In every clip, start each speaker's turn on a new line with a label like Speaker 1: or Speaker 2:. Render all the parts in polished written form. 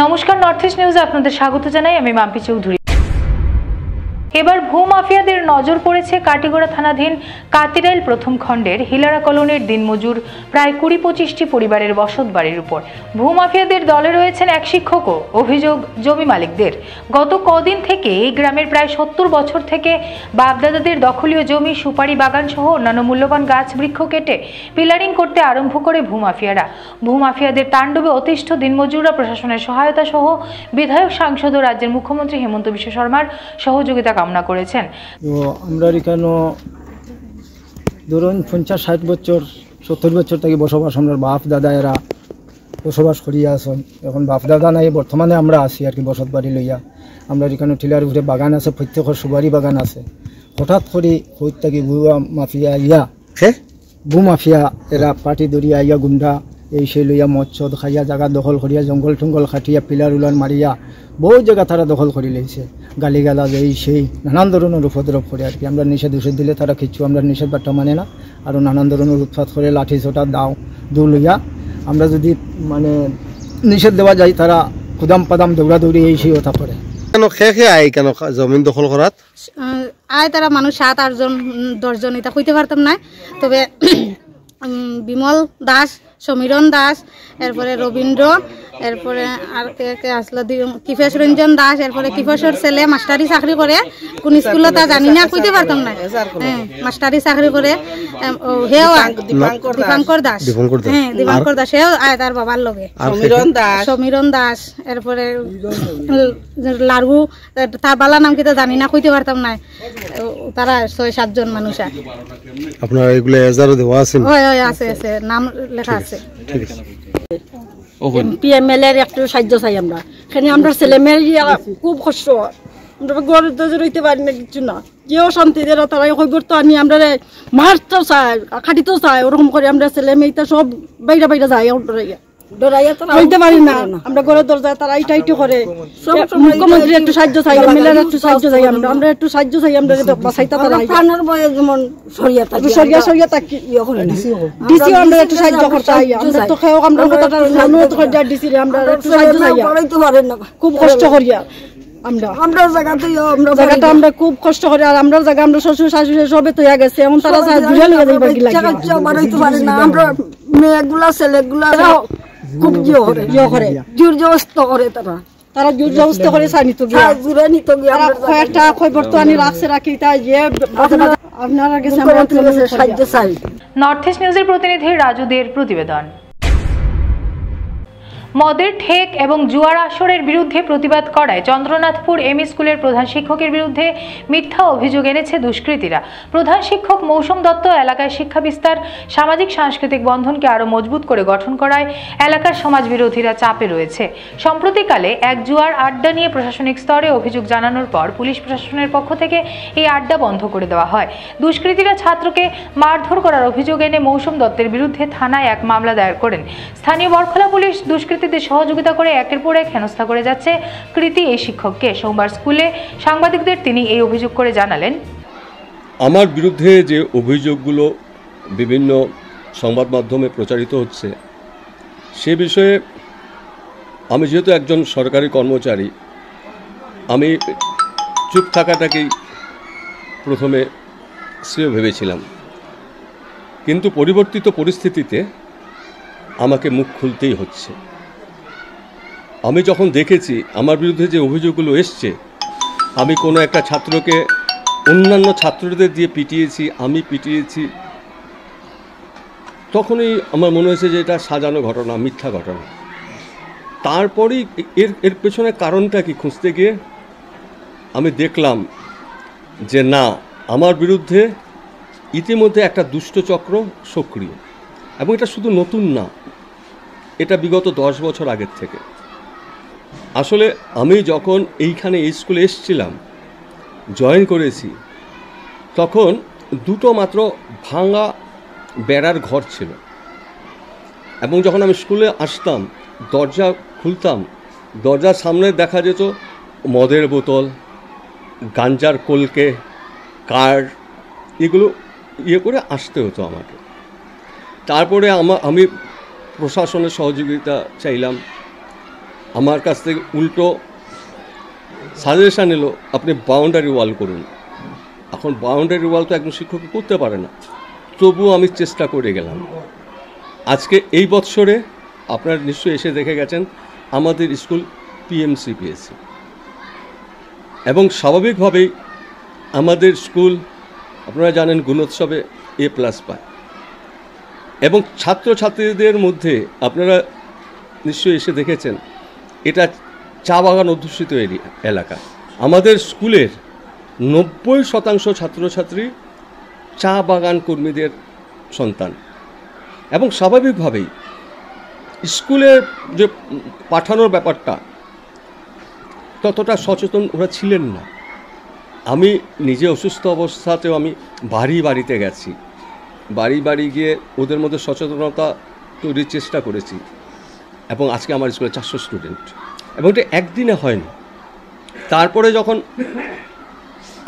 Speaker 1: নমস্কার, north east নিউজে আপনাদের স্বাগত জানাই। আমি মাম্পি চৌধুরী। এবার ভূমাফিয়াদের নজর পড়েছে কাটিগড়া থানাধীন কাতিরাইল প্রথম খণ্ডের হিলারা কলোনির দিনমজুর প্রায় ২০-২৫টি পরিবারের বসত বাড়ির উপর। ভূমাফিয়াদের দলে রয়েছেন এক শিক্ষকও। অভিযোগ জমি মালিকদের। গত কদিন থেকে এই গ্রামের প্রায় ৭০ বছর থেকে বাপদাদাদের দখলীয় জমি, সুপারি বাগান সহ অন্যান্য মূল্যবান গাছ বৃক্ষ কেটে পিলারিং করতে আরম্ভ করে ভূমাফিয়ারা। ভূমাফিয়াদের তাণ্ডবে অতিষ্ঠ দিনমজুররা প্রশাসনের সহায়তা সহ বিধায়ক, সাংসদ ও রাজ্যের মুখ্যমন্ত্রী হেমন্ত বিশ্ব শর্মার সহযোগিতা কামনা করেছেন।
Speaker 2: তো আমরা এখানে ধরুন ৫০-৬০ বছর ৭০ বছর থেকে বসবাস, আমরা বাপ দাদা এরা বসবাস করিয়া আসুন। এখন বাপ দাদা নাই, বর্তমানে আমরা আছি আর কি বসত বাড়ি লইয়া। আমরা এখানে টিলার উপরে বাগান আছে, প্রত্যেকের সুপারি বাগান আছে। হঠাৎ করে হইত থাকি ভূমাফিয়া এরা পার্টি দরিয়া আইয়া গুন্ডা এই সেই লইয়া মদ চদ খাইয়া জায়গা দখল করিয়া জঙ্গল টঙ্গল খাটিয়া পিলার উলার মারিয়া বহু জায়গা তারা দখল করে লইছে। গালিগালাজ এই সেই নানান ধরনের উপদ্রব করে আর কি। আমরা নিষেধ দিলে তারা কিছু আমরা নিষেধ বার্তা মানে না, আরও নানান ধরনের উৎপাত করে লাঠি ছোটা দু লইয়া আমরা যদি মানে নিষেধ দেওয়া যায় তারা কুদাম পাদাম দৌড়াদৌড়ি এই সেই কথা করে।
Speaker 3: কেন খেয়ে আয় কেন জমিন দখল করাত
Speaker 4: আয় তারা মানুষ ৭-৮ জন ১০ জন এটা কইতে পারতাম না। তবে বিমল দাস, সমীরণ দাস, এরপরে রবীন্দ্র, এরপরে আর কে আসলো কিফেশ রঞ্জন দাস, এরপরে কিফেশর ছেলে মাস্টারি চাকরি করে। কোন স্কুলে তা জানি না, কইতে পারতাম না। মাস্টারি চাকরি করে। হেও দীপাঙ্কর দাস, হ্যাঁ দীপাঙ্কর দাস, হেও আয় তার বাবার লগে। সমীরণ দাস, এরপরে লাড়ু, তার বালা নাম কিতা জানি না, কইতে পারতাম না। তারা ৬-৭ জন মানুষ।
Speaker 3: আপনার এগুলো এজারও দেওয়া আছে?
Speaker 4: হয় আছে, নাম লেখা আছে।
Speaker 3: ঠিক আছে।
Speaker 5: PML এর একটু সাহায্য চাই আমরা। এখানে আমরা ছেলে মেয়ে খুব কষ্ট, আমরা গড় দজর হইতে পারি না, কিছু না। কেউ শান্তি দেয় না, তারা খবর তো আনি আমরা মারতেও চাই, খাটিতেও চাই। ওরকম করে আমরা ছেলে মেয়েটা সব বাইরে বাইরে যাই, হইতে পারি না। আমরা ঘরের দরজায় তারা এইটা এইটা করে। মুখ্যমন্ত্রী একটু সাহায্য চাই, এমএলএর একটু সাহায্য চাই, আমরা একটু সাহায্য চাই। আমরা বাঁচাইতে তারা যেমন সরিয়া ডিসি আমরা একটু সাহায্য করতে চাই। আমরা তো খেয়েও আমরা কথাটা অনুরোধ করে যাই ডিসি রে, আমরা একটু সাহায্য চাই। খুব কষ্ট করিয়া আমরা জায়গাটা আমরা খুব কষ্ট করি। আর আমরা জায়গা আমরা শ্বশুর শাশুড়ি সবে তো হয়ে গেছে, এমন তারা ঘুরে নিয়ে যাইবার কি লাগে। আমরা মেয়েগুলা ছেলেগুলা খুব ইয়ে করে, জোর জবস্ত করে। তারা জোর জবস্ত করে চাই নিত গিয়া, জোরে নিত গিয়া। কয়েকটা খবর তো আনি রাখছে, রাখি তাই যে আপনারা গেছে সাহায্য চাই।
Speaker 1: নর্থ ইস্ট নিউজের প্রতিনিধি রাজুদের প্রতিবেদন। মদের ঠেক এবং জুয়ার আসরের বিরুদ্ধে প্রতিবাদ করায় চন্দ্রনাথপুর এমই স্কুলের প্রধান শিক্ষকের বিরুদ্ধে মিথ্যা অভিযোগ এনেছে দুষ্কৃতীরা। প্রধান শিক্ষক মৌসুম দত্ত এলাকায় শিক্ষা বিস্তার, সামাজিক সাংস্কৃতিক বন্ধনকে আরও মজবুত করে গঠন করায় এলাকার সমাজ বিরোধীরা চাপে রয়েছে। সম্প্রতিকালে এক জুয়ার আড্ডা নিয়ে প্রশাসনিক স্তরে অভিযোগ জানানোর পর পুলিশ প্রশাসনের পক্ষ থেকে এই আড্ডা বন্ধ করে দেওয়া হয়। দুষ্কৃতীরা ছাত্রকে মারধর করার অভিযোগ এনে মৌসুম দত্তের বিরুদ্ধে থানায় এক মামলা দায়ের করেন। স্থানীয় বরখলা পুলিশ দুষ্কৃতী সহযোগিতা করে একের পর এক হেনস্থা করে যাচ্ছে কৃতি এই শিক্ষককে। সোমবার স্কুলে সাংবাদিকদের তিনি এই অভিযোগ করে জানালেন,
Speaker 6: আমার বিরুদ্ধে যে অভিযোগগুলো বিভিন্ন সংবাদ মাধ্যমে প্রচারিত হচ্ছে সে বিষয়ে আমি যেহেতু একজন সরকারি কর্মচারী, আমি চুপ থাকাটাকেই প্রথমে শ্রেয় ভেবেছিলাম, কিন্তু পরিবর্তিত পরিস্থিতিতে আমাকে মুখ খুলতেই হচ্ছে। আমি যখন দেখেছি আমার বিরুদ্ধে যে অভিযোগগুলো এসছে, আমি কোনো একটা ছাত্রকে অন্যান্য ছাত্রদের দিয়ে পিটিয়েছি, আমি পিটিয়েছি, তখনই আমার মনে হয়েছে যে এটা সাজানো ঘটনা, মিথ্যা ঘটনা। তারপরেই এর পেছনে কারণটা কি খুঁজতে গিয়ে আমি দেখলাম যে না, আমার বিরুদ্ধে ইতিমধ্যে একটা দুষ্ট চক্র সক্রিয়, এবং এটা শুধু নতুন না, এটা বিগত 10 বছর আগের থেকে। আসলে আমি যখন এইখানে এই স্কুলে এসেছিলাম, জয়েন করেছি, তখন দুটো মাত্র ভাঙা বেড়ার ঘর ছিল, এবং যখন আমি স্কুলে আসতাম দরজা খুলতাম, দরজার সামনে দেখা যেত মদের বোতল, গাঞ্জার কলকে, কার্ড, এগুলো ইয়ে করে আসতে হতো আমাকে। তারপরে আমি প্রশাসনের সহযোগিতা চাইলাম, আমার কাছ থেকে উল্টো সাজেশান এলো আপনি বাউন্ডারি ওয়াল করুন। এখন বাউন্ডারি ওয়াল তো একজন শিক্ষক করতে পারে না, তবুও আমি চেষ্টা করে গেলাম। আজকে এই বৎসরে আপনারা নিশ্চয়ই এসে দেখে গেছেন আমাদের স্কুল PMCPSC, এবং স্বাভাবিকভাবেই আমাদের স্কুল আপনারা জানেন গুণোৎসবে A+ পায়, এবং ছাত্রছাত্রীদের মধ্যে আপনারা নিশ্চয়ই এসে দেখেছেন এটা চা বাগান অধ্যুষিত এলাকা। আমাদের স্কুলের 90% ছাত্রছাত্রী চা বাগান কর্মীদের সন্তান, এবং স্বাভাবিকভাবেই স্কুলের যে পাঠানোর ব্যাপারটা ততটা সচেতন ওরা ছিলেন না। আমি নিজে অসুস্থ অবস্থাতেও আমি বাড়িতে গেছি, বাড়ি গিয়ে ওদের মধ্যে সচেতনতা তৈরির চেষ্টা করেছি, এবং আজকে আমার স্কুলে 400 স্টুডেন্ট, এবং এটা একদিনে হয়নি। তারপরে যখন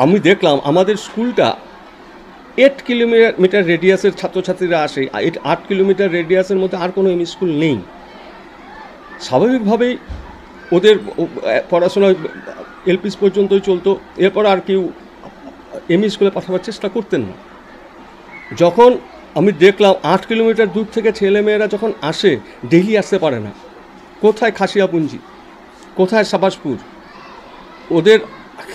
Speaker 6: আমি দেখলাম আমাদের স্কুলটা 8 কিলোমিটার রেডিয়াসের ছাত্রছাত্রীরা আসে, 8 কিলোমিটার রেডিয়াসের মধ্যে আর কোনো স্কুল নেই, স্বাভাবিকভাবেই ওদের পড়াশোনা LP পর্যন্তই চলতো, এরপর আর কেউ ME স্কুলে পাঠাবার চেষ্টা করতেন না। যখন আমি দেখলাম 8 কিলোমিটার দূর থেকে ছেলেমেয়েরা যখন আসে, ডেইলি আসতে পারে না, কোথায় খাসিয়াপুঞ্জি, কোথায় সাবাসপুর, ওদের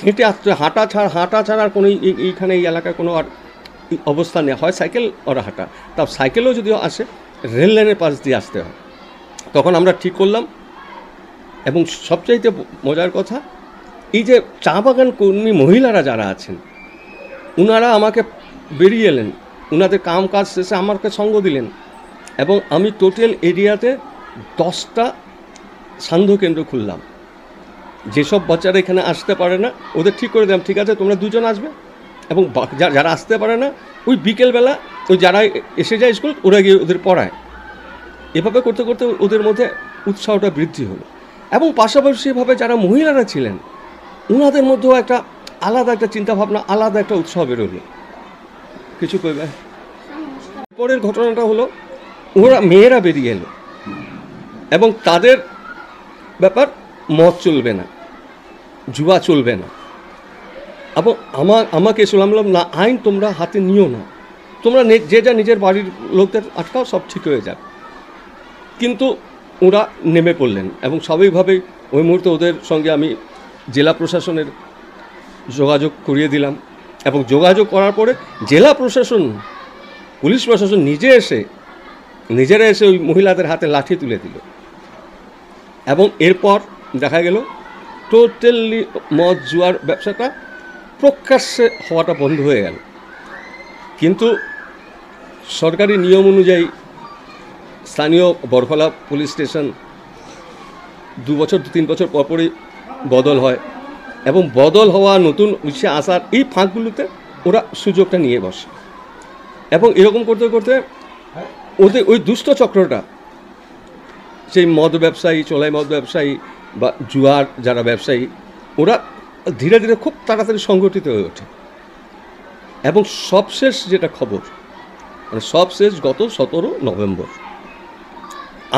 Speaker 6: হেঁটে আসতে হাঁটা ছাড়ার কোনো এইখানে এই এলাকায় কোনো আর অবস্থা নেই, হয় সাইকেল ওরা হাঁটা, তাও সাইকেলেও যদিও আসে রেল লাইনের পাশ দিয়ে আসতে হয়। তখন আমরা ঠিক করলাম, এবং সবচাইতে মজার কথা এই যে চা বাগান কর্মী মহিলারা যারা আছেন ওনারা আমাকে বেরিয়ে এলেন, ওনাদের কাজ শেষে আমাকে সঙ্গ দিলেন, এবং আমি টোটাল এরিয়াতে 10টা সান্ধ্য কেন্দ্র খুললাম। যেসব বাচ্চারা এখানে আসতে পারে না ওদের ঠিক করে দিলাম, ঠিক আছে তোমরা 2 জন আসবে, এবং যারা আসতে পারে না ওই বিকেলবেলা ওই যারা এসে যায় স্কুল ওরা গিয়ে ওদের পড়ায়। এভাবে করতে করতে ওদের মধ্যে উৎসাহটা বৃদ্ধি হলো, এবং পাশাপাশিভাবে যারা মহিলারা ছিলেন ওনাদের মধ্যেও একটা আলাদা একটা চিন্তাভাবনা, আলাদা একটা উৎসাহ বেরোলো। কিছু কইবে? পরের ঘটনাটা হলো ওরা মেয়েরা বেরিয়ে এলো, এবং তাদের ব্যাপার মদ চলবে না, জুয়া চলবে না, এবং আমাকে এসে বললাম না, আইন তোমরা হাতে নিও না, তোমরা যে যা নিজের বাড়ির লোকদের আটকাও, সব ঠিক হয়ে যাবে। কিন্তু ওরা নেমে পড়লেন, এবং স্বাভাবিকভাবেই ওই মুহূর্তে ওদের সঙ্গে আমি জেলা প্রশাসনের যোগাযোগ করিয়ে দিলাম, এবং যোগাযোগ করার পরে জেলা প্রশাসন, পুলিশ প্রশাসন নিজেরা এসে ওই মহিলাদের হাতে লাঠি তুলে দিল, এবং এরপর দেখা গেল টোটালি মদ জুয়ার ব্যবসাটা প্রকাশ্যে হওয়াটা বন্ধ হয়ে গেল। কিন্তু সরকারি নিয়ম অনুযায়ী স্থানীয় বরখলা পুলিশ স্টেশন 2 বছর 3 বছর পরপরই বদল হয়, এবং বদল হওয়া নতুন উৎসে আসার এই ফাঁকগুলোতে ওরা সুযোগটা নিয়ে বসে, এবং এরকম করতে করতে ওদের ওই দুষ্ট চক্রটা, সেই মদ ব্যবসায়ী, চোলাই মদ ব্যবসায়ী বা জুয়ার যারা ব্যবসায়ী, ওরা ধীরে ধীরে খুব তাড়াতাড়ি সংগঠিত হয়ে ওঠে। এবং সবশেষ যেটা খবর, মানে সবশেষ গত 17 নভেম্বর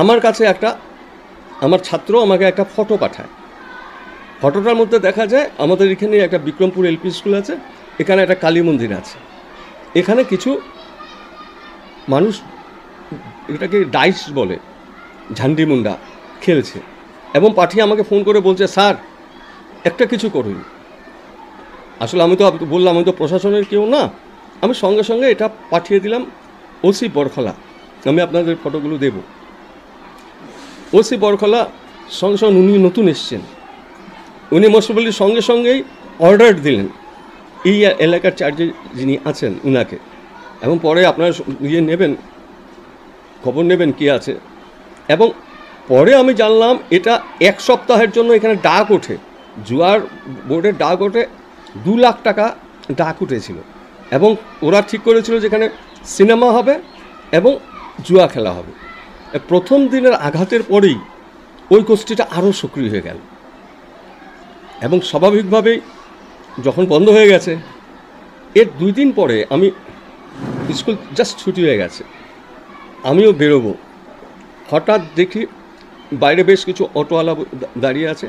Speaker 6: আমার কাছে আমার ছাত্র আমাকে একটা ফটো পাঠায়। ফটোটার মধ্যে দেখা যায় আমাদের এখানে একটা বিক্রমপুর LP স্কুল আছে, এখানে একটা কালী মন্দির আছে, এখানে কিছু মানুষ এটাকে ডাইস বলে, ঝান্ডি মুন্ডা খেলছে, এবং পাঠিয়ে আমাকে ফোন করে বলছে স্যার একটা কিছু করুন। আসলে আমি তো বললাম আমি তো প্রশাসনের কেউ না, আমি সঙ্গে সঙ্গে এটা পাঠিয়ে দিলাম OC বরখলা, আমি আপনাদের ফটোগুলো দেব। OC বরখলা সঙ্গে সঙ্গে উনি নতুন এসছেন, উনি মোস্টবলি সঙ্গে সঙ্গেই অর্ডার দিলেন এই এলাকার চার্জে যিনি আছেন উনাকে, এবং পরে আপনারা নেবেন, খবর নেবেন কি আছে। এবং পরে আমি জানলাম এটা 1 সপ্তাহের জন্য এখানে ডাক ওঠে, জুয়ার বোর্ডের ডাক ওঠে, 2 লাখ টাকা ডাক উঠেছিল, এবং ওরা ঠিক করেছিল যেখানে সিনেমা হবে এবং জুয়া খেলা হবে। প্রথম দিনের আঘাতের পরেই ওই গোষ্ঠীটা আরও সক্রিয় হয়ে গেল, এবং স্বাভাবিকভাবেই যখন বন্ধ হয়ে গেছে এর 2 দিন পরে আমি স্কুল জাস্ট ছুটি হয়ে গেছে, আমিও বেরোবো, হঠাৎ দেখি বাইরে বেশ কিছু অটোওয়ালা দাঁড়িয়ে আছে,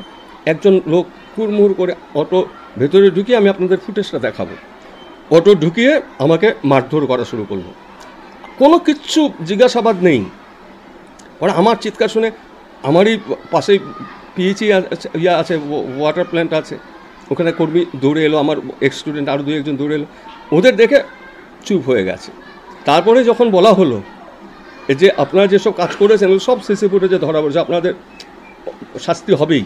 Speaker 6: একজন লোক হুড়মুড় করে অটো ভেতরে ঢুকিয়ে, আমি আপনাদের ফুটেজটা দেখাবো, অটো ঢুকিয়ে আমাকে মারধর করা শুরু করলো। কোনো কিচ্ছু জিজ্ঞাসাবাদ নেই। ওরা আমার চিৎকার শুনে, আমারই পাশেই পিএইচই আছে, ওয়াটার প্ল্যান্ট আছে, ওখানে কর্মী দৌড়ে এলো, আমার এক্স স্টুডেন্ট আরও 2-1 জন দৌড়ে এলো, ওদের দেখে চুপ হয়ে গেছে। তারপরে যখন বলা হলো যে আপনারা যেসব কাজ করেছেন সব সিসি ফুটেজে ধরা পড়েছে, আপনাদের শাস্তি হবেই,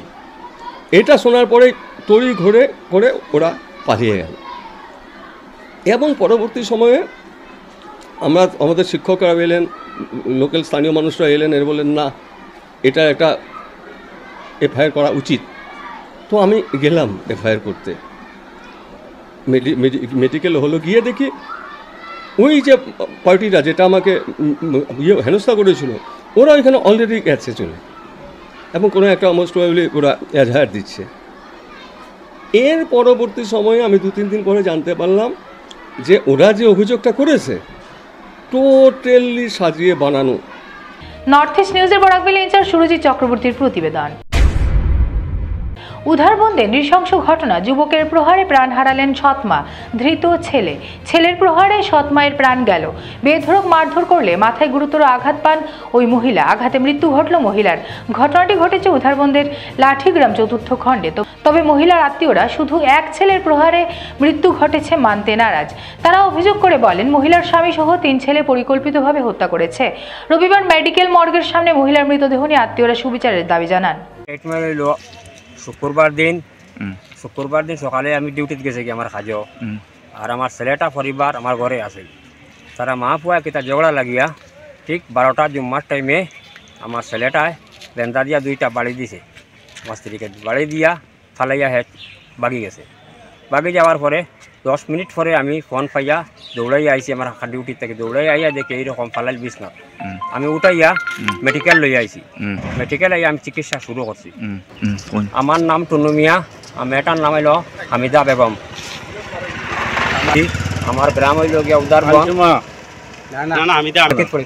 Speaker 6: এটা শোনার পরেই তড়ি ঘরে করে ওরা পালিয়ে গেল। এবং পরবর্তী সময়ে আমাদের শিক্ষকরা এলেন, লোকাল স্থানীয় মানুষরা এলেন, এর বললেন না এটা একটা এফআইআর করা উচিত। তো আমি গেলাম এফআইআর করতে, মেডিকেল হলো, গিয়ে দেখি ওই যে পার্টিটা যেটা আমাকে হেনস্থা করেছিল ওরা ওইখানে অলরেডি গেছে চলে, এবং কোনো একটা মোস্ট প্রবাবলি ওরা এজাহার দিচ্ছে। এর পরবর্তী সময়ে আমি 2-3 দিন পরে জানতে পারলাম যে ওরা যে অভিযোগটা করেছে টোটালি সাজিয়ে বানানো।
Speaker 1: নর্থ ইস্ট নিউজের বরাকবিল ইনচার্জ সুরজিৎ চক্রবর্তীর প্রতিবেদন। উধারবন্দে নৃশংস ঘটনা, যুবকের প্রহারে প্রাণ হারালেন সৎমা, ধৃত ছেলে, ছেলের প্রহারে সৎমায়ের প্রাণ গেল। বেধড়ক মারধর করলে মাথায় গুরুতর আঘাত পান ওই মহিলা, আঘাতে মৃত্যু ঘটল মহিলার। ঘটনাটি ঘটেছে উধারবন্দের লাঠিগ্রাম 4র্থ খণ্ডে। তবে মহিলার আত্মীয়রা শুধু এক ছেলের প্রহারে মৃত্যু ঘটেছে মানতে নারাজ। তারা অভিযোগ করে বলেন মহিলার স্বামী সহ 3 ছেলে পরিকল্পিতভাবে হত্যা করেছে। রবিবার মেডিকেল মর্গের সামনে মহিলার মৃতদেহ নিয়ে আত্মীয়রা সুবিচারের দাবি জানান।
Speaker 7: শুক্রবার দিন সকালে আমি ডিউটিতে গেছি কি আমার কাজও, আর আমার ছেলেটা পরিবার আমার ঘরে আছে। তারা মা পুয়া কিতা ঝগড়া লাগিয়া ঠিক 12টা জুম্মার টাইমে আমার ছেলেটায় লেন্দা দিয়া 2টা বাড়ি দিছে, আমার স্ত্রীকে বাড়ি দিয়া ফালাইয়া হেড বাগি গেছে। বাগি যাওয়ার পরে 10 মিনিট পরে আমি ফোন পাইয়া দৌড়াই আইছি, আমার ডিউটি থেকে দৌড়াই আইয়া দেখে এইরকম ফালাইল বিছনা। আমি উঠাইয়া মেডিকেল লই আইছি, মেডিকেল আইয়া আমি চিকিৎসা শুরু করছি। আমার নাম টুনু মিয়া, মেয়েটার নাম হইল হামিদা বেগম। আমার গ্রাম হইল গিয়া উদারবন।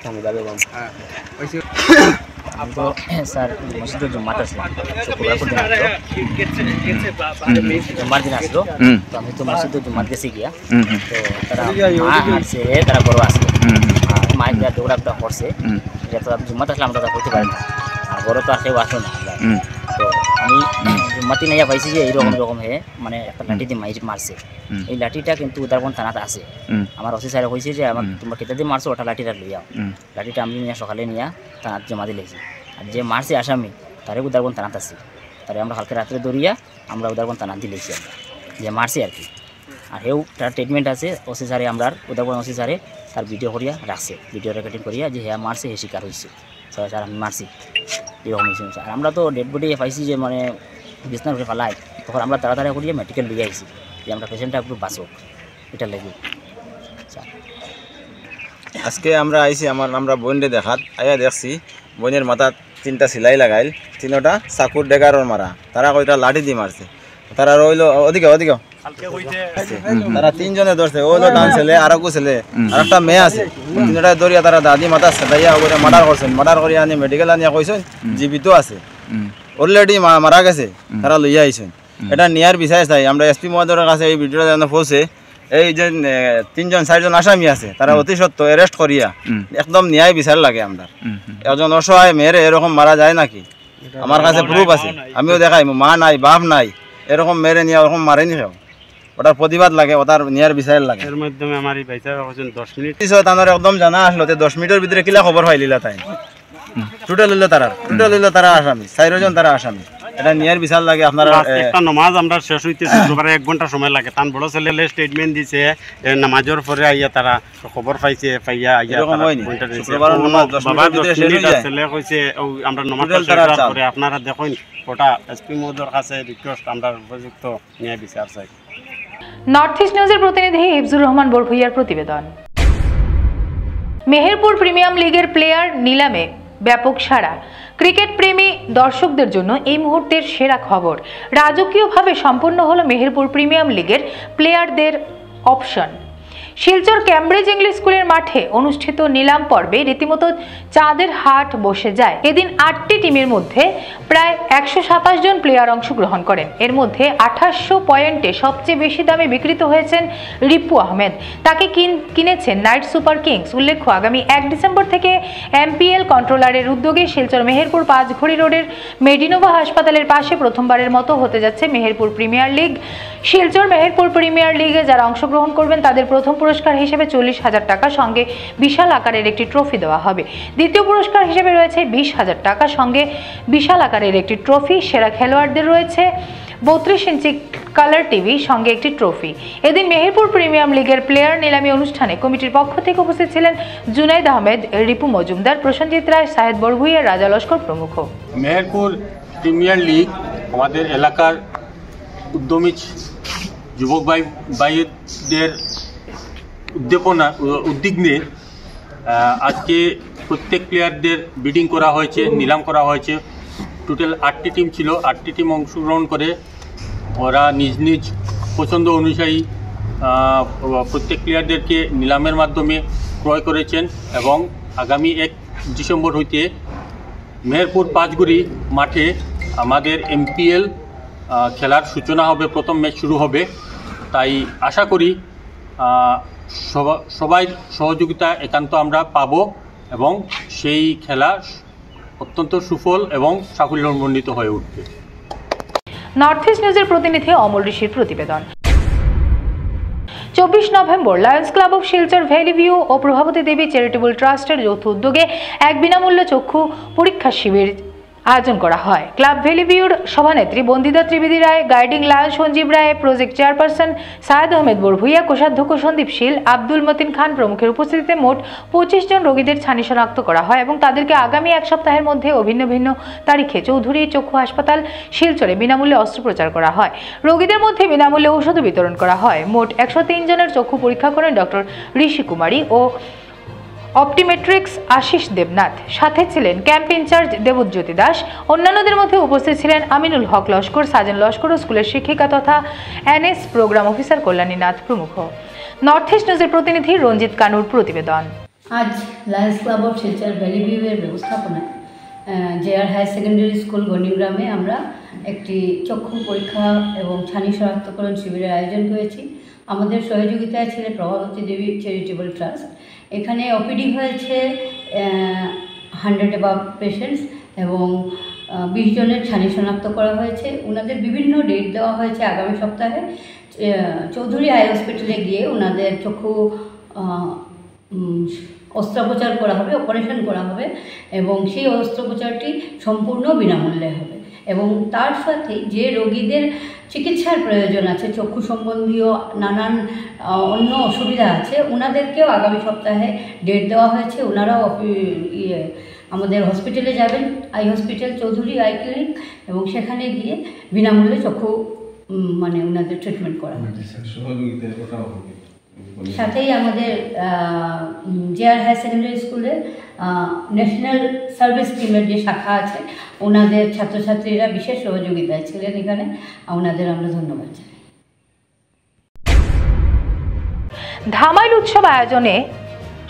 Speaker 7: হামিদা বেগম।
Speaker 8: আমি তো স্যার মসজিদে জুম্মাতে আসলাম, শুক্রবার দিন জুম্মার দিন আসলো, তো আমি তো মসজিদে জুম্মাত গেছি গিয়া, তো তারা মা আসছে, তারা বড় আসলো, মায়ের যা দৌড়া করছে, তো আমি জুম্মাতে আসলাম, আমরা করতে পারি না, আর বড় তো আর কেউ আসলো না। তো আমি জুম্মাতি নাইয়া পাইছি যে এইরকম রকম হে মানে একটা লাঠি দিয়ে মারছে। এই লাঠিটা কিন্তু উদারবন থানাতে আছে। আমার ওসি স্যার কইছে যে আমার তোমরা কেটে দিয়ে মারছো, ওটা লাঠিটা লইয়াও। লাঠিটা আমি নিয়ে সকালে নিয়ে থানাতে জমা দিলেছি। আর যে মারছে আসামি তারে উদারবন থানাতে আছে, তারে আমরা কালকে রাত্রে দৌড়িয়া আমরা উদারবন থানা দিলেছি আমরা, যে মারছি আর কি। আর হেও তার ট্রিটমেন্ট আছে, ওসি স্যারে আমরা উদারবন ওসি স্যারে তার ভিডিও করিয়া রাখছে, ভিডিও রেকর্ডিং করিয়া যে হ্যাঁ মারছে, হে শিকার হয়েছে, স্যার আমি মারছি এরকম হয়েছে। আর আমরা তো ডেড বডি পাইছি যে মানে বিছনার উপরে ফালাই, তখন আমরা তাড়াতাড়ি করিয়া মেডিকেল লিয়ে আইছি যে আমরা পেশেন্টটা একটু বাঁচুক, এটা লাগে।
Speaker 9: আজকে আমরা আইছি আমরা বোনরে দেখাত আইয়া দেখছি বোনের মাথা 3টা সেলাই লাগাইল, 3টা চাকুর ডেগারর মারা, তারা কয়টা লাঠি দিয়ে মারছে। তারা রইল ওদিকে তারা 3 জনে ধরছে, ও হলো ডান ছেলে, আর একো ছেলে, আর একটা মেয়ে আছে। 3টা দরিয়া তারা দাদি মাথা সেদাইয়া ওরে মার্ডার করছেন, মার্ডার করিয়া আনি মেডিকেল আনিয়া কইছেন জীবিত আছে, অলরেডি মারা গেছে, তারা লইয়া আইছেন। এটা নিয়ার বিষয় চাই আমরা এসপি মহোদয়ের কাছে এই ভিডিওটা যেন পৌঁছে, এই যে 3-4 জন আসামি আছে তারা অতি সত্য অ্যারেস্ট করিয়া একদম ন্যায় বিচার লাগে। আমরা একজন অসহায় মেয়েরে এরকম মারা যায় নাকি? আমার কাছে প্রুফ আছে, আমিও দেখাই, মা নাই বাপ নাই, এরকম মেরে নিয়ে ওরকম মারেনি কেউ, ওটার প্রতিবাদ লাগে, ওটার ন্যায় বিচার লাগে।
Speaker 10: এর মাধ্যমে আমার এই ভাইটা 10 মিনিট
Speaker 9: তাদের একদম জানা আসলো 10 মিনিটের ভিতরে কিলা খবর পাইলিলা তাই। টোটাল হইলো তারা আসামি, 4 জন তারা আসামি, এটা নিয়ার বিচার লাগে। আপনারা
Speaker 10: একটা নামাজ আমরা শেষ হইতেছে শুক্রবারে 1 ঘন্টা সময় লাগে, তান বড় ছেলে স্টেটমেন্ট দিছে, নামাজের পরে আইয়া তারা খবর পাইছে, পাইয়া আইয়া
Speaker 9: শুক্রবার নামাজ 10 মিনিটের ভিতরে শেষ হয়ে যায়।
Speaker 10: ছেলে কইছে আমরা নামাজ শেষ করে আপনারা দেখুন, ওটা এসপি মহোদয়ের কাছে রিকোয়েস্ট, আমরা উপযুক্ত ন্যায় বিচার চাই।
Speaker 1: নর্থ ইস্ট নিউজের প্রতিনিধি হিফজুর রহমান বড়ভূইয়ার প্রতিবেদন। মেহেরপুর প্রিমিয়াম লিগের প্লেয়ার নিলামে ব্যাপক সাড়া। ক্রিকেট প্রেমী দর্শকদের জন্য এই মুহূর্তের সেরা খবর, রাজকীয়ভাবে সম্পন্ন হলো মেহেরপুর প্রিমিয়াম লিগের প্লেয়ারদের অপশন। শিলচর ক্যামব্রিজ ইংলিশ স্কুলের মাঠে অনুষ্ঠিত নিলাম পর্বে রীতিমতো চাঁদের হাট বসে যায়। এদিন 8টি টিমের মধ্যে প্রায় 127 জন প্লেয়ার অংশগ্রহণ করেন। এর মধ্যে 2800 পয়েন্টে সবচেয়ে বেশি দামে বিক্রিত হয়েছেন রিপু আহমেদ। তাকে কিনেছেন নাইট সুপার কিংস। উল্লেখ্য, আগামী 1 ডিসেম্বর থেকে এমপিএল কন্ট্রোলারের উদ্যোগে শিলচর মেহেরপুর 5 ঘড়ি রোডের মেডিনোভা হাসপাতালের পাশে প্রথমবারের মতো হতে যাচ্ছে Meherpur premier league. Silchar Meherpur premier লিগে যারা অংশগ্রহণ করবেন তাদের প্রথম পুরস্কার হিসেবে 40,000 টাকা সঙ্গে বিশাল আকারের একটি ট্রফি দেওয়া হবে। দ্বিতীয় পুরস্কার হিসেবে রয়েছে 20,000 টাকা সঙ্গে বিশাল আকারের একটি ট্রফি। সেরা খেলোয়াড়দের রয়েছে 32 ইঞ্চি কালার টিভি সঙ্গে একটি ট্রফি। এদিন মেহেরপুর প্রিমিয়াম লিগের প্লেয়ার নিলামী অনুষ্ঠানে কমিটির পক্ষ থেকে উপস্থিত ছিলেন জুনাইদ আহমেদ, রিপু মজুমদার, প্রসেনজিৎ রায়, সাহেদ বড়ভুইয়া, রাজা লস্কর প্রমুখ।
Speaker 11: মেহেরপুর প্রিমিয়ার লিগ আমাদের এলাকার উদ্যমী যুবক ভাইদের উদ্বিগ্নে আজকে প্রত্যেক প্লেয়ারদের বিডিং করা হয়েছে, নিলাম করা হয়েছে। টোটাল 8টি টিম ছিল, 8টি টিম অংশগ্রহণ করে ওরা নিজ নিজ পছন্দ অনুযায়ী প্রত্যেক প্লেয়ারদেরকে নিলামের মাধ্যমে ক্রয় করেছেন এবং আগামী 1 ডিসেম্বর হইতে মেহেরপুর 5 ঘড়ি মাঠে আমাদের এমপিএল খেলার সূচনা হবে, প্রথম ম্যাচ শুরু হবে। তাই আশা করি সবাই সহযোগিতা একান্ত আমরা পাব এবং সেই খেলা অত্যন্ত সুফল এবং সাফল্যমণ্ডিত হয়ে উঠবে।
Speaker 1: নর্থ ইস্ট নিউজের প্রতিনিধি অমল ঋষির প্রতিবেদন। 24 November Lions Club of Silchar Valley View ও প্রভাবতী দেবী চ্যারিটেবল ট্রাস্টের যৌথ উদ্যোগে এক বিনামূল্য চক্ষু পরীক্ষা শিবির আয়োজন করা হয়। ক্লাব ভ্যালি ভিউর সভানেত্রী বন্দিতা ত্রিবেদী রায়, গাইডিং লায়ন সঞ্জীব রায়, প্রজেক্ট চেয়ারপারসন সায়েদ আহমেদ বড়ভুইয়া, কোষাধ্যক্ষ সন্দীপ শীল, আব্দুল মতিন খান প্রমুখের উপস্থিতিতে মোট 25 জন রোগীদের ছানি শনাক্ত করা হয় এবং তাদেরকে আগামী 1 সপ্তাহের মধ্যে ভিন্ন ভিন্ন তারিখে চৌধুরী চক্ষু হাসপাতাল শিলচরে বিনামূল্যে অস্ত্রোপচার করা হয়। রোগীদের মধ্যে বিনামূল্যে ঔষধ বিতরণ করা হয়। মোট 103 জনের চক্ষু পরীক্ষা করেন ডক্টর ঋষি কুমারী ও অপটিমেট্রিক্স আশিস দেবনাথ। সাথে ছিলেন ক্যাম্প ইনচার্জ দেবজ্যোতি দাস। অন্যান্যদের মধ্যে উপস্থিত ছিলেন আমিনুল হক লস্কর, সাজেন লস্কর ও স্কুলের শিক্ষিকা তথা NS programme officer Kalyani Nath প্রমুখ। নর্থ ইস্ট নিউজের প্রতিনিধি রঞ্জিত কানুর প্রতিবেদন।
Speaker 12: আজ Lions Club of Silchar Valley ভিউয়ের ব্যবস্থাপনায় জেআর হায়ার সেকেন্ডারি স্কুল গণিগ্রামে আমরা একটি চক্ষু পরীক্ষা এবং ছানি শনাক্তকরণ শিবিরের আয়োজন করেছি। আমাদের সহযোগিতায় ছিল প্রভাবতী দেবী চ্যারিটেবল ট্রাস্ট। এখানে ওপিডি হয়েছে 100 অ্যাবাভ পেশেন্টস এবং 20 জনের ছানি শনাক্ত করা হয়েছে। ওনাদের বিভিন্ন ডেট দেওয়া হয়েছে। আগামী সপ্তাহে চৌধুরী আই হসপিটালে গিয়ে ওনাদের চক্ষু অস্ত্রোপচার করা হবে, অপারেশন করা হবে এবং সেই অস্ত্রোপচারটি সম্পূর্ণ বিনামূল্যে হবে এবং তার সাথে যে রোগীদের চিকিৎসার প্রয়োজন আছে, চক্ষু সম্বন্ধীয় নানান অন্য অসুবিধা আছে, ওনাদেরকেও আগামী সপ্তাহে ডেট দেওয়া হয়েছে। ওনারাও আমাদের হসপিটালে যাবেন, eye hospital Chowdhury I clinic, এবং সেখানে গিয়ে বিনামূল্যে চক্ষু ওনাদের ট্রিটমেন্ট করা হবে। সাথেই আমাদের জেআর হায়ার সেকেন্ডারি স্কুলের ন্যাশনাল সার্ভিস স্কিমের যে শাখা আছে ওনাদের ছাত্রছাত্রীরা বিশেষ সহযোগিতায় ছিলেন এখানে, ওনাদের আমরা ধন্যবাদ জানাই।
Speaker 1: ধামাইল উৎসব আয়োজনে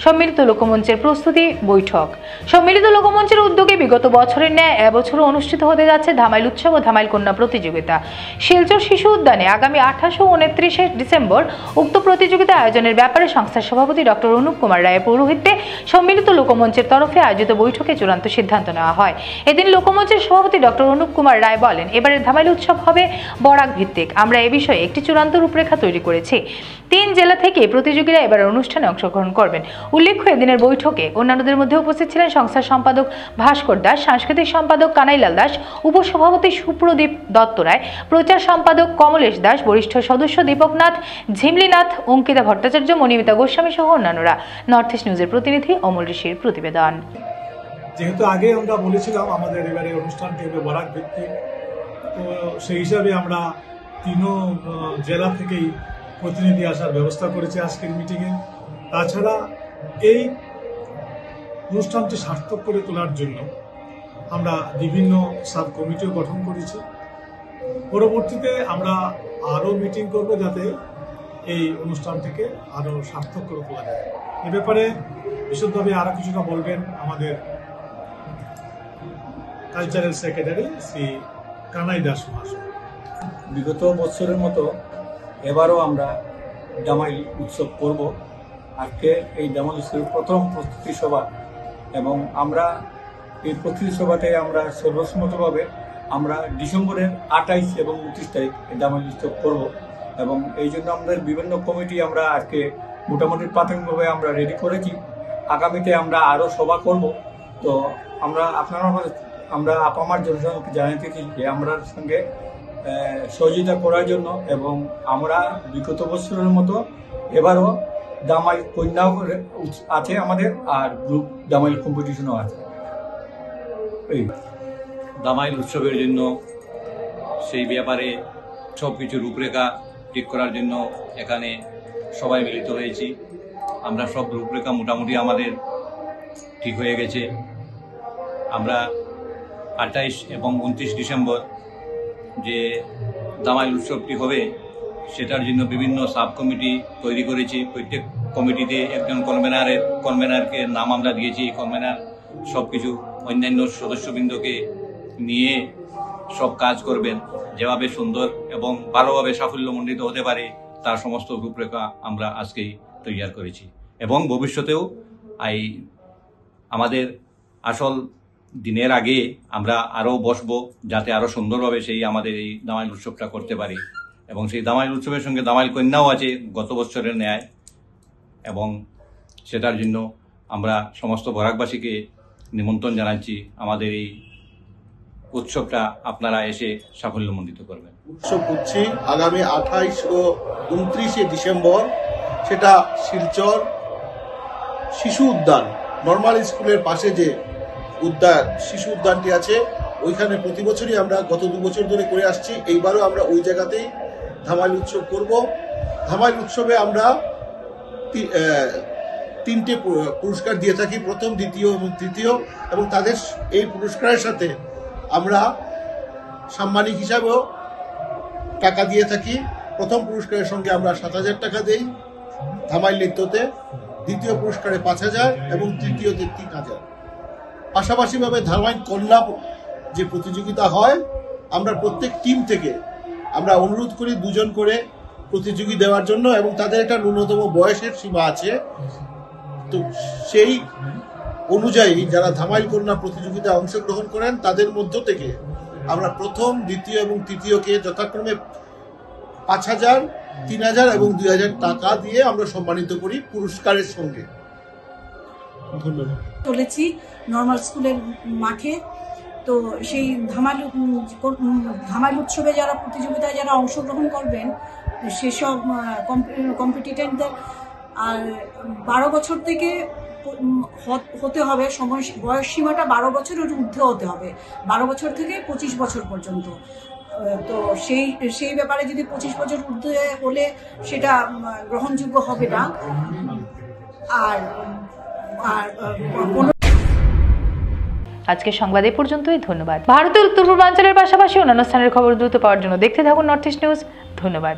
Speaker 1: সম্মিলিত লোকমঞ্চের প্রস্তুতি বৈঠক। সম্মিলিত লোকমঞ্চের উদ্যোগে বিগত বছরের ন্যায় এবছরও অনুষ্ঠিত হতে যাচ্ছে ধামাইল উৎসব ও ধামাইল কন্যা প্রতিযোগিতা। শিলচর শিশু উদ্যানে আগামী 28 ও 29 ডিসেম্বর উক্ত প্রতিযোগিতা আয়োজনের ব্যাপারে সংস্থার সভাপতি ডক্টর অনুপ কুমার রায়ের পৌরোহিত্যে সম্মিলিত লোকমঞ্চের তরফে আয়োজিত বৈঠকে চূড়ান্ত সিদ্ধান্ত নেওয়া হয়। এদিন লোকমঞ্চের সভাপতি ডক্টর অনুপ কুমার রায় বলেন, এবারের ধামাইল উৎসব হবে বরাক ভিত্তিক। আমরা এ বিষয়ে একটি চূড়ান্ত রূপরেখা তৈরি করেছি। 3 জেলা থেকে প্রতিযোগীরা এবারের অনুষ্ঠানে অংশগ্রহণ করবেন। উল্লেখ্য, এদিনের বৈঠকে অন্যান্যদের মধ্যে উপস্থিত ছিলেন সংস্থার সম্পাদক ভাস্কর দাস, সাংস্কৃতিক সম্পাদক কানাইলাল দাস, উপসভাপতি সুপ্রদীপ দত্ত রায়, প্রচার সম্পাদক কমলেশ দাস, বরিষ্ঠ সদস্য দীপক নাথ, ঝিমলিনাথ, অঙ্কিতা ভট্টাচার্য, মণিমিতা গোস্বামী সহ অন্যান্যরা। নর্থ ইস্ট নিউজের প্রতিনিধি অমল ঋষির প্রতিবেদন।
Speaker 13: যেহেতু আগে আমরা বলেছিলাম আমাদের এবারে অনুষ্ঠানটি হবে বরাক ভিত্তিক, তো সেই হিসাবে আমরা 3 জেলা থেকেই প্রতিনিধি আসার ব্যবস্থা করেছি আজকের মিটিংয়ে। তাছাড়া এই অনুষ্ঠানটি সার্থক করে তোলার জন্য আমরা বিভিন্ন সাব কমিটিও গঠন করেছি। পরবর্তীতে আমরা আরও মিটিং করব যাতে এই অনুষ্ঠানটিকে আরও সার্থক করে তোলা যায়। এ ব্যাপারে বিশদভাবে আরও কিছুটা বলবেন আমাদের কালচারাল সেক্রেটারি শ্রী কানাই দাস মহাশয়।
Speaker 14: বিগত বছরের মতো এবারও আমরা জামাই উৎসব করব। আজকে এই জামাই উৎসবের প্রথম প্রস্তুতি সভা এবং আমরা এই প্রস্তুতি সভাতে আমরা সর্বসম্মতভাবে আমরা ডিসেম্বরের 28 এবং 29 তারিখ জামাই উৎসব করব এবং এই জন্য আমাদের বিভিন্ন কমিটি আমরা আজকে মোটামুটি প্রাথমিকভাবে আমরা রেডি করেছি। আগামীতে আমরা আরও সভা করব। তো আমরা আপামার জনসাধারণকে জানাতেছি যে আমরা সঙ্গে সহযোগিতা করার জন্য এবং আমরা বিগত বছরের মতো এবারও জামাই কন্যাও আছে আমাদের, আর গ্রুপ জামাই কম্পিটিশনও আছে। এই
Speaker 15: দামাইল উৎসবের জন্য সেই ব্যাপারে সব কিছু রূপরেখা ঠিক করার জন্য এখানে সবাই মিলিত হয়েছি। আমরা সব রূপরেখা মোটামুটি আমাদের ঠিক হয়ে গেছে। আমরা 28 এবং 29 ডিসেম্বর যে দামাইল উৎসবটি হবে সেটার জন্য বিভিন্ন সাব কমিটি তৈরি করেছি। প্রত্যেক কমিটিতে একজন কনভেনারকে নাম আমরা দিয়েছি। কনভেনার সব কিছু অন্যান্য সদস্যবৃন্দকে নিয়ে সব কাজ করবেন, যেভাবে সুন্দর এবং ভালোভাবে সাফল্যমণ্ডিত হতে পারে তার সমস্ত রূপরেখা আমরা আজকেই তৈরি করেছি এবং ভবিষ্যতেও আমাদের আসল দিনের আগে আমরা আরও বসবো যাতে আরও সুন্দরভাবে সেই আমাদের এই দামাইল উৎসবটা করতে পারি এবং সেই দামাইল উৎসবের সঙ্গে দামাইল কন্যাও আছে গত বছরের ন্যায় এবং সেটার জন্য আমরা সমস্ত বরাকবাসীকে নিমন্ত্রণ জানাচ্ছি আমাদের এই উৎসবটা আপনারা এসে সাফল্যমণ্ডিত করবেন।
Speaker 16: উৎসব হচ্ছে আগামী 28 ও 29 ডিসেম্বর, সেটা শিলচর শিশু উদ্যান নর্মাল স্কুলের পাশে যে উদ্যান শিশু উদ্যানটি আছে ওইখানে প্রতি বছরই আমরা গত 2 বছর ধরে করে আসছি। এইবারও আমরা ওই জায়গাতেই ধামাইল উৎসব করব। ধামাইল উৎসবে আমরা 3টে পুরস্কার দিয়ে থাকি, প্রথম, দ্বিতীয় এবং তৃতীয়, এবং তাদের এই পুরস্কারের সাথে আমরা সাম্মানিক হিসাবেও টাকা দিয়ে থাকি। প্রথম পুরস্কারের সঙ্গে আমরা 7,000 টাকা দেই ধামাইল নৃত্যতে, দ্বিতীয় পুরস্কারে 5,000 এবং তৃতীয়তে 3,000। পাশাপাশিভাবে ধামাইল কন্যা যে প্রতিযোগিতা হয় আমরা প্রত্যেক টিম থেকে আমরা অনুরোধ করি 2 জন করে প্রতিযোগী দেওয়ার জন্য এবং তাদের একটা ন্যূনতম বয়সের সীমা আছে। তো সেই অনুযায়ী যারা ধামাইল কন্যা প্রতিযোগিতায় অংশগ্রহণ করেন তাদের মধ্য থেকে আমরা প্রথম, দ্বিতীয় এবং তৃতীয়কে যথাক্রমে 5,000, 3,000 এবং 2,000 টাকা দিয়ে আমরা সম্মানিত করি পুরস্কারের সঙ্গে।
Speaker 5: ধন্যবাদ। চলেছি নর্মাল স্কুলের মাঠে। তো সেই ধামাইল উৎসবে যারা প্রতিযোগিতায় যারা অংশগ্রহণ করবেন সেসব কম্পিটিটরদের আর 12 বছর থেকে হতে হবে, বয়স সীমাটা 12 বছরের ঊর্ধ্বে হতে হবে, 12 বছর থেকে 25 বছর পর্যন্ত। তো সেই ব্যাপারে যদি 25 বছর ঊর্ধ্বে হলে সেটা গ্রহণযোগ্য হবে না। আর
Speaker 1: আজকের সংবাদ এ পর্যন্তই। ধন্যবাদ। ভারতের উত্তর পূর্বাঞ্চলের পাশাপাশি অন্যান্য স্থানের খবর দ্রুত পাওয়ার জন্য দেখতে থাকুন নর্থ ইস্ট নিউজ। ধন্যবাদ।